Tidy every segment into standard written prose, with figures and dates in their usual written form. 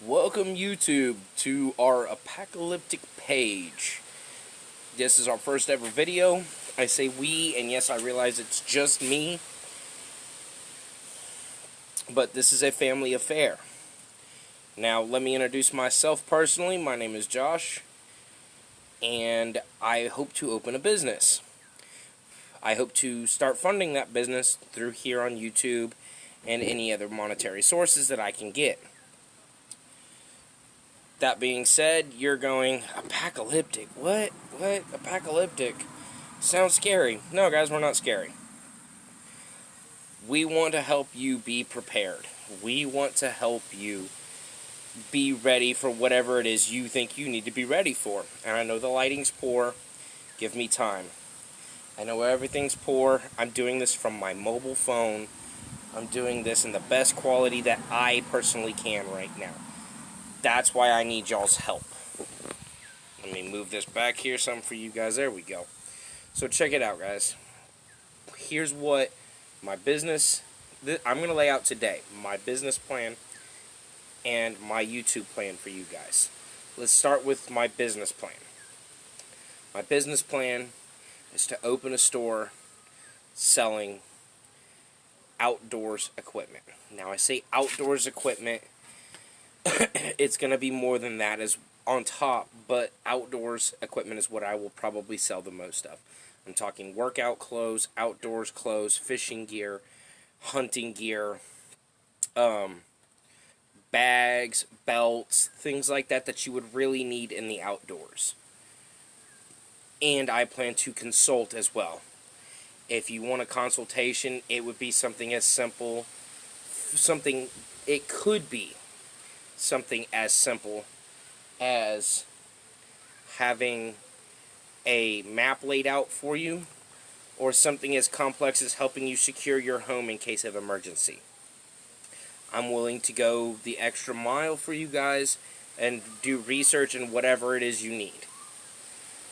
Welcome YouTube to our Apacalyptic page. This is our first ever video. I say we, and yes, I realize it's just me, but this is a family affair. Now, let me introduce myself personally. My name is Josh, and I hope to open a business. I hope to start funding that business through here on YouTube and any other monetary sources that I can get. That being said, you're going, apocalyptic? What? Apocalyptic? Sounds scary. No, guys, we're not scary. We want to help you be prepared. We want to help you be ready for whatever it is you think you need to be ready for. And I know the lighting's poor. Give me time. I know everything's poor. I'm doing this from my mobile phone. I'm doing this in the best quality that I personally can right now. That's why I need y'all's help. Let me move this back here, something for you guys. There we go. So check it out, guys. Here's what my business, I'm going to lay out today. My business plan and my YouTube plan for you guys. Let's start with my business plan. My business plan is to open a store selling outdoors equipment. Now I say outdoors equipment. It's going to be more than that as on top, but outdoors equipment is what I will probably sell the most of. I'm talking workout clothes, outdoors clothes, fishing gear, hunting gear, bags, belts, things like that that you would really need in the outdoors. And I plan to consult as well. If you want a consultation, it would be something as simple, it could be something as simple as having a map laid out for you, or something as complex as helping you secure your home in case of emergency. I'm willing to go the extra mile for you guys and do research in whatever it is you need.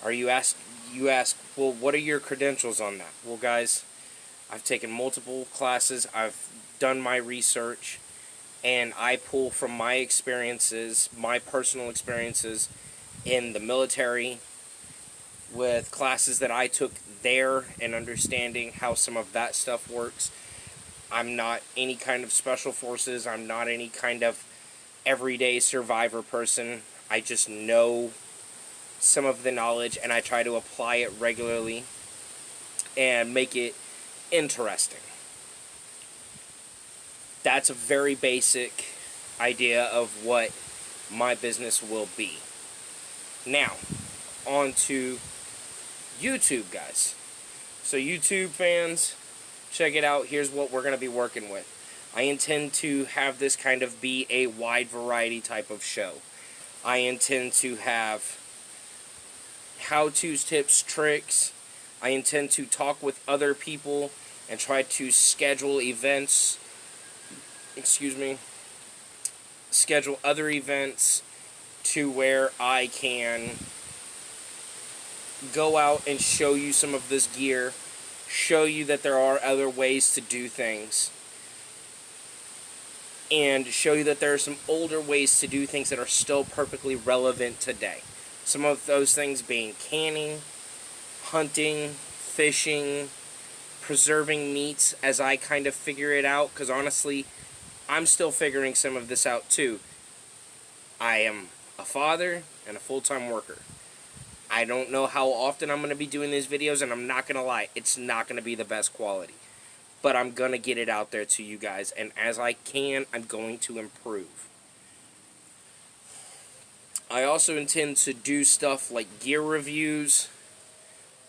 You ask, well, what are your credentials on that? Well, guys, I've taken multiple classes, I've done my research, and I pull from my experiences, my personal experiences in the military, with classes that I took there and understanding how some of that stuff works. I'm not any kind of special forces. I'm not any kind of everyday survivor person. I just know some of the knowledge, and I try to apply it regularly and make it interesting. That's a very basic idea of what my business will be. Now, on to YouTube, guys. So YouTube fans, check it out. Here's what we're going to be working with. I intend to have this kind of be a wide variety type of show. I intend to have how-tos, tips, tricks. I intend to talk with other people and try to schedule events. Schedule other events to where I can go out and show you some of this gear, show you that there are other ways to do things, and show you that there are some older ways to do things that are still perfectly relevant today. Some of those things being canning, hunting, fishing, preserving meats as I kind of figure it out, because honestly, I'm still figuring some of this out too. I am a father and a full-time worker. I don't know how often I'm going to be doing these videos, and I'm not going to lie, it's not going to be the best quality. But I'm going to get it out there to you guys, and as I can, I'm going to improve. I also intend to do stuff like gear reviews,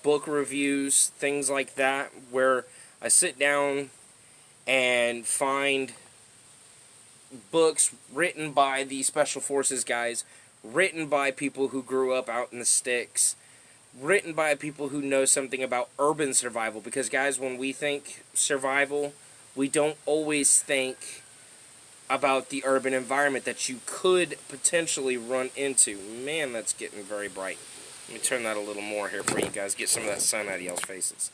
book reviews, things like that, where I sit down and find books written by the Special Forces guys, written by people who grew up out in the sticks, written by people who know something about urban survival. Because, guys, when we think survival, we don't always think about the urban environment that you could potentially run into. Man, that's getting very bright. Let me turn that a little more here for you guys, get some of that sun out of y'all's faces.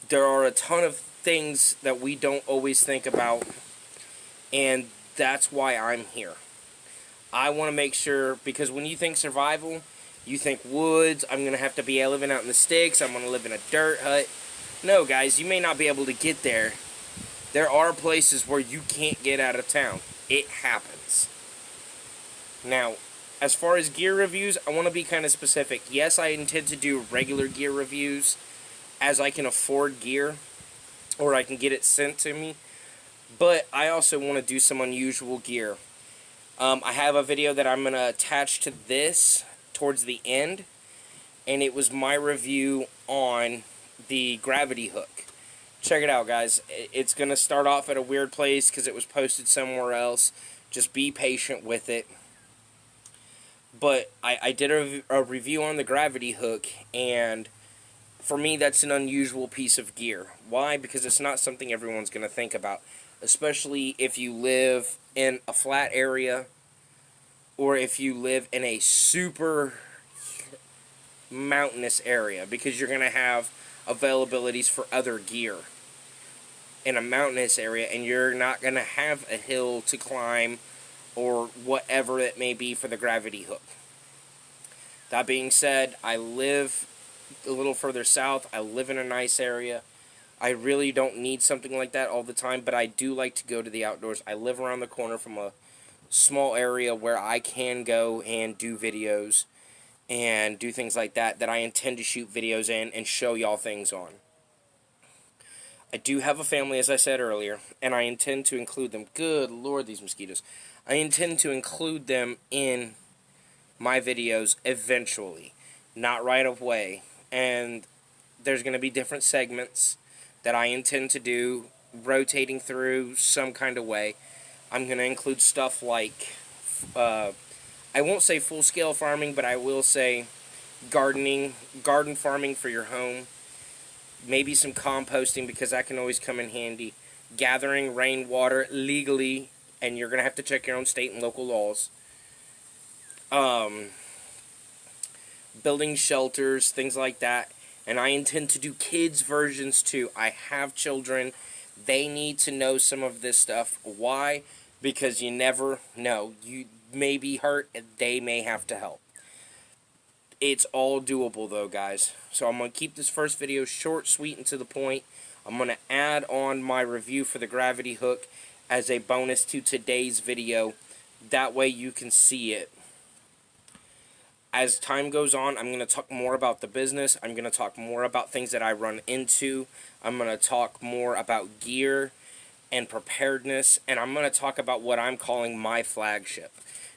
There are a ton of things that we don't always think about, and That's why I'm here. I want to make sure, because when you think survival, you think woods, I'm going to have to be living out in the sticks, I'm going to live in a dirt hut. No, guys, you may not be able to get there. There are places where you can't get out of town. It happens. Now, as far as gear reviews, I want to be kind of specific. Yes, I intend to do regular gear reviews as I can afford gear, or I can get it sent to me. But I also want to do some unusual gear. I have a video that I'm going to attach to this towards the end, and it was my review on the gravity hook. Check it out, guys. It's going to start off at a weird place because it was posted somewhere else. Just be patient with it. But I did a review on the gravity hook, and for me, that's an unusual piece of gear. Why? Because it's not something everyone's going to think about, especially if you live in a flat area or if you live in a super mountainous area, because you're going to have availabilities for other gear in a mountainous area, and you're not going to have a hill to climb or whatever it may be for the gravity hook. That being said, I live a little further south. I live in a nice area. I really don't need something like that all the time, but I do like to go to the outdoors. I live around the corner from a small area where I can go and do videos and do things like that I intend to shoot videos in and show y'all things on. I do have a family, as I said earlier, and I intend to include them. Good Lord, these mosquitoes. I intend to include them in my videos eventually, not right away. And there's going to be different segments that I intend to do, rotating through some kind of way. I'm going to include stuff like, I won't say full-scale farming, but I will say garden farming for your home. Maybe some composting, because that can always come in handy. Gathering rainwater legally, and you're going to have to check your own state and local laws. Building shelters, things like that. And I intend to do kids versions too. I have children. They need to know some of this stuff. Why? Because you never know. You may be hurt and they may have to help. It's all doable though, guys. So I'm going to keep this first video short, sweet, and to the point. I'm going to add on my review for the gravity hook as a bonus to today's video. That way you can see it. As time goes on, I'm going to talk more about the business. I'm going to talk more about things that I run into. I'm going to talk more about gear and preparedness. And I'm going to talk about what I'm calling my flagship.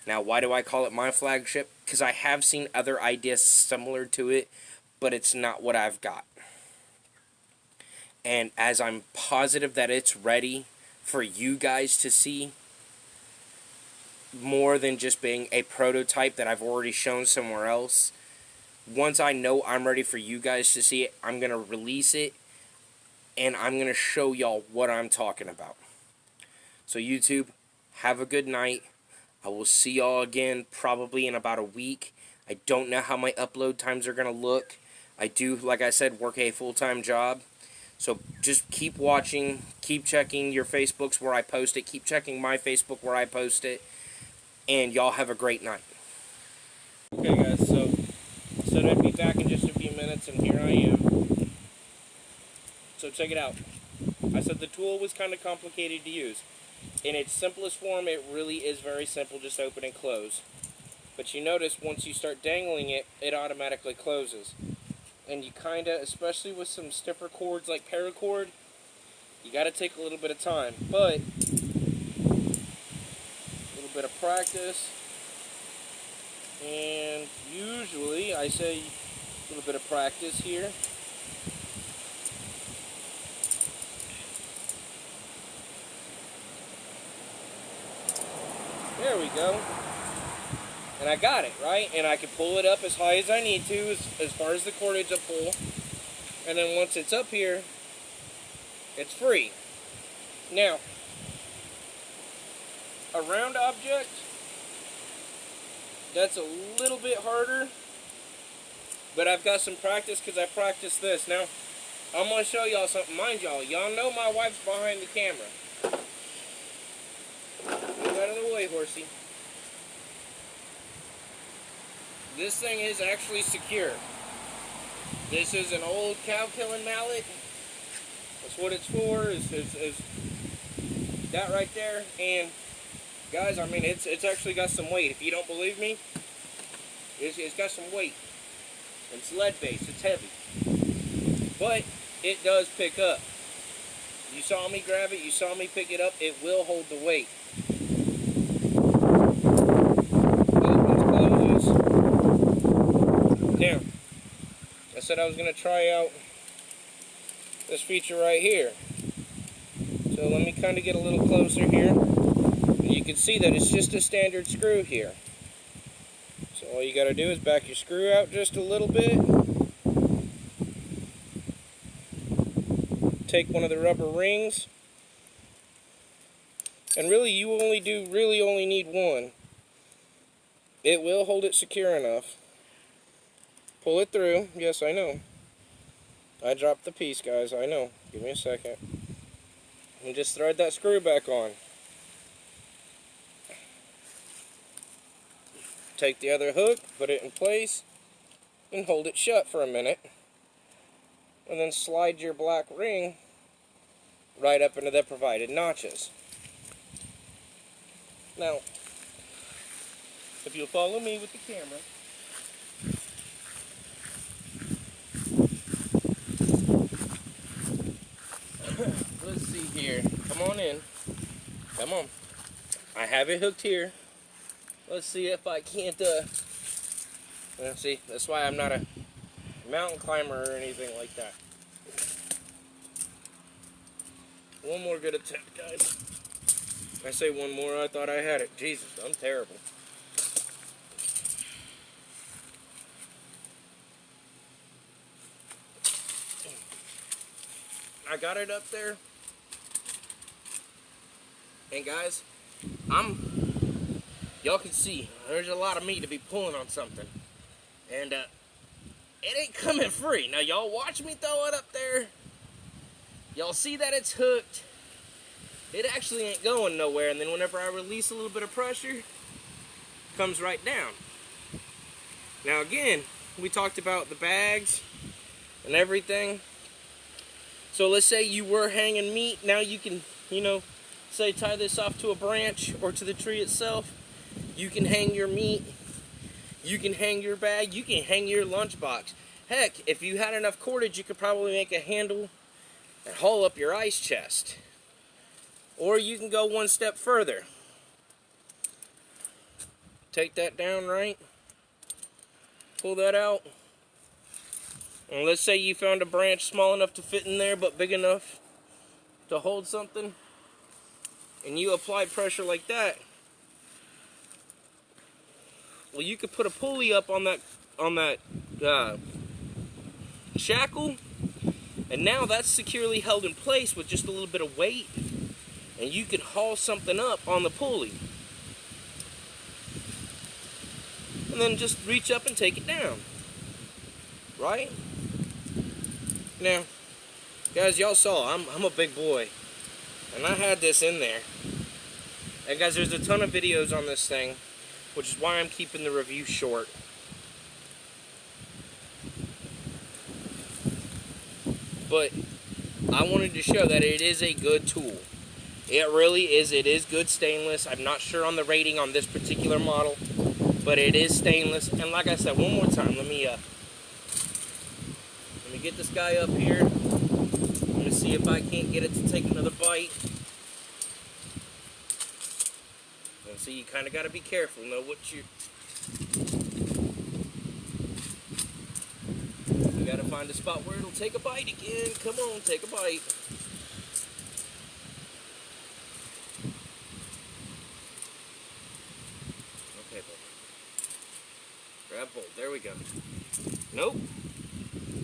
Now, why do I call it my flagship? Because I have seen other ideas similar to it, but it's not what I've got. And as I'm positive that it's ready for you guys to see, more than just being a prototype that I've already shown somewhere else, once I know I'm ready for you guys to see it, I'm going to release it, and I'm going to show y'all what I'm talking about. So YouTube, have a good night. I will see y'all again probably in about a week. I don't know how my upload times are going to look. I do, like I said, work a full-time job. So just keep watching, keep checking your Facebooks where I post it, keep checking my Facebook where I post it, and y'all have a great night. Okay guys, so said I'd be back in just a few minutes, and here I am. So check it out. I said the tool was kind of complicated to use. In its simplest form, it really is very simple, just open and close. But you notice once you start dangling it, it automatically closes. And you kind of, especially with some stiffer cords like paracord, you got to take a little bit of time. But a little bit of practice, and usually I say a little bit of practice here. There we go. And I got it, right? And I can pull it up as high as I need to, as far as the cordage will pull. And then once it's up here, it's free. Now, a round object, that's a little bit harder, but I've got some practice because I practiced this. Now, I'm going to show y'all something. Mind y'all know my wife's behind the camera. out of the way, horsey. This thing is actually secure. This is an old cow-killing mallet. That's what it's for, is that right there. And guys, I mean, it's actually got some weight. If you don't believe me, it's got some weight. It's lead-based, it's heavy. But it does pick up. You saw me grab it, you saw me pick it up, it will hold the weight. Opens, closes. Now, I said I was going to try out this feature right here. So let me kind of get a little closer here. And you can see that it's just a standard screw here. So all you got to do is back your screw out just a little bit. Take one of the rubber rings. And really, you only need one. It will hold it secure enough. Pull it through. Yes, I know. I dropped the piece, guys. I know. Give me a second. And just thread that screw back on. Take the other hook, put it in place, and hold it shut for a minute. And then slide your black ring right up into the provided notches. Now, if you'll follow me with the camera, let's see here. Come on in. Come on. I have it hooked here. Let's see if I can't, let's see, that's why I'm not a mountain climber or anything like that. One more good attempt, guys. I say one more, I thought I had it. Jesus, I'm terrible. I got it up there. And guys, y'all can see, there's a lot of meat to be pulling on something. And it ain't coming free. Now y'all watch me throw it up there. Y'all see that it's hooked. It actually ain't going nowhere. And then whenever I release a little bit of pressure, it comes right down. Now again, we talked about the bags and everything. So let's say you were hanging meat. Now you can, say tie this off to a branch or to the tree itself. You can hang your meat. You can hang your bag. You can hang your lunchbox. Heck, if you had enough cordage, you could probably make a handle and haul up your ice chest. Or you can go one step further. Take that down right. Pull that out. And let's say you found a branch small enough to fit in there, but big enough to hold something. And you apply pressure like that. Well, you could put a pulley up on that shackle, and now that's securely held in place with just a little bit of weight, and you can haul something up on the pulley, and then just reach up and take it down, right? Now, guys, y'all saw I'm a big boy, and I had this in there, and guys, there's a ton of videos on this thing, which is why I'm keeping the review short. But I wanted to show that it is a good tool. It really is. It is good stainless. I'm not sure on the rating on this particular model, but it is stainless. And like I said, one more time, let me get this guy up here. Let me see if I can't get it to take another bite. And so you kind of got to be careful, know what you got to find a spot where it'll take a bite again. Come on, take a bite. Okay, buddy. Grab hold. There we go. Nope.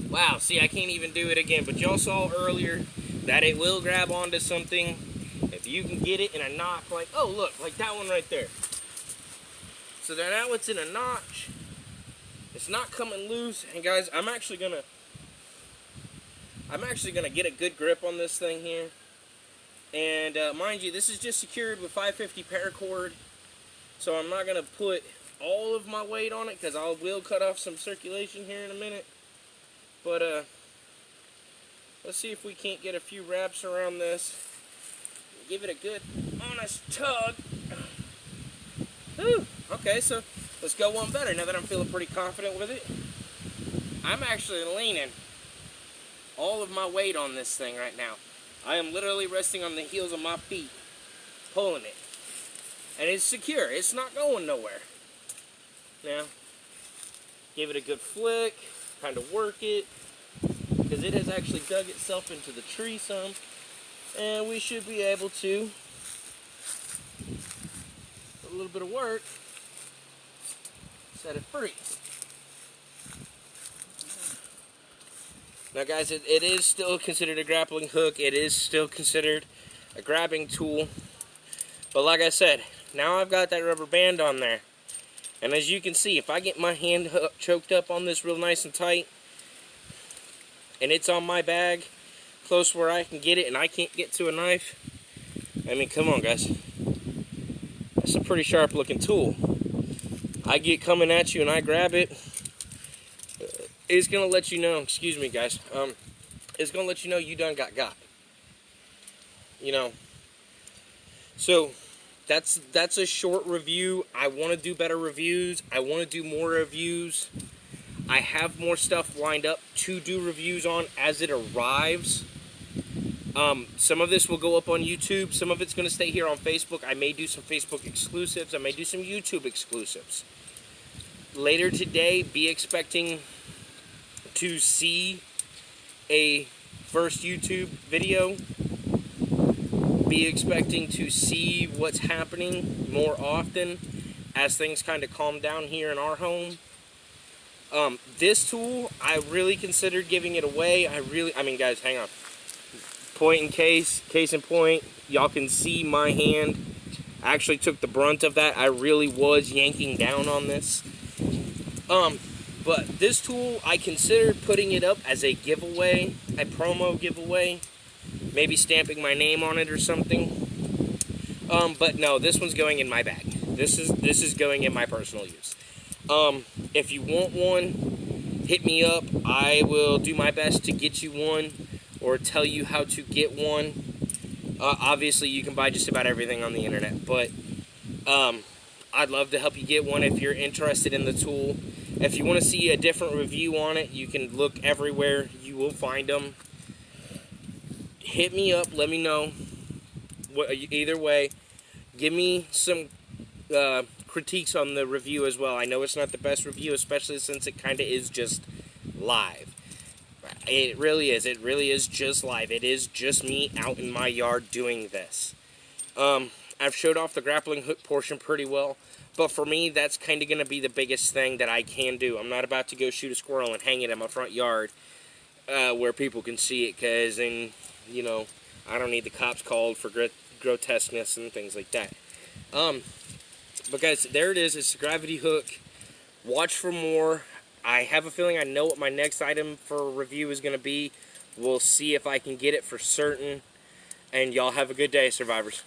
Wow, see, I can't even do it again. But y'all saw earlier that it will grab onto something. If you can get it in a notch, like, oh, look, like that one right there. So now it's in a notch. It's not coming loose. And guys, I'm actually gonna get a good grip on this thing here. And mind you, this is just secured with 550 paracord, so I'm not going to put all of my weight on it because I will cut off some circulation here in a minute. But let's see if we can't get a few wraps around this. Give it a good, honest tug. Whew. Okay, so let's go one better now that I'm feeling pretty confident with it. I'm actually leaning all of my weight on this thing right now. I am literally resting on the heels of my feet, pulling it. And it's secure. It's not going nowhere. Now, give it a good flick, kind of work it, because it has actually dug itself into the tree some. And we should be able to, with a little bit of work, set it free. Now guys, it is still considered a grappling hook. It is still considered a grabbing tool. But like I said, now I've got that rubber band on there. And as you can see, if I get my hand choked up on this real nice and tight, and it's on my bag, close where I can get it and I can't get to a knife, I mean, come on guys. That's a pretty sharp looking tool. I get coming at you and I grab it, it's going to let you know, excuse me guys, it's going to let you know you done got. You know, so that's a short review. I want to do better reviews. I want to do more reviews. I have more stuff lined up to do reviews on as it arrives. Some of this will go up on YouTube. Some of it's going to stay here on Facebook. I may do some Facebook exclusives. I may do some YouTube exclusives. Later today, be expecting to see a first YouTube video. Be expecting to see what's happening more often as things kind of calm down here in our home. This tool, I really considered giving it away. I mean guys, hang on. Case in point, y'all can see my hand. I actually took the brunt of that. I really was yanking down on this. But this tool, I considered putting it up as a giveaway, a promo giveaway. Maybe stamping my name on it or something. But no, this one's going in my bag. This is going in my personal use. If you want one, hit me up. I will do my best to get you one or tell you how to get one. Obviously, you can buy just about everything on the internet, but I'd love to help you get one if you're interested in the tool. If you want to see a different review on it, you can look everywhere. You will find them. Hit me up. Let me know. Either way, give me some critiques on the review as well. I know it's not the best review, especially since it kind of is just live. It really is. It really is just live. It is just me out in my yard doing this. I've showed off the grappling hook portion pretty well. But for me, that's kind of going to be the biggest thing that I can do. I'm not about to go shoot a squirrel and hang it in my front yard where people can see it. Because then, you know, I don't need the cops called for grotesqueness and things like that. But guys, there it is. It's a gravity hook. Watch for more. I have a feeling I know what my next item for review is going to be. We'll see if I can get it for certain. And y'all have a good day, survivors.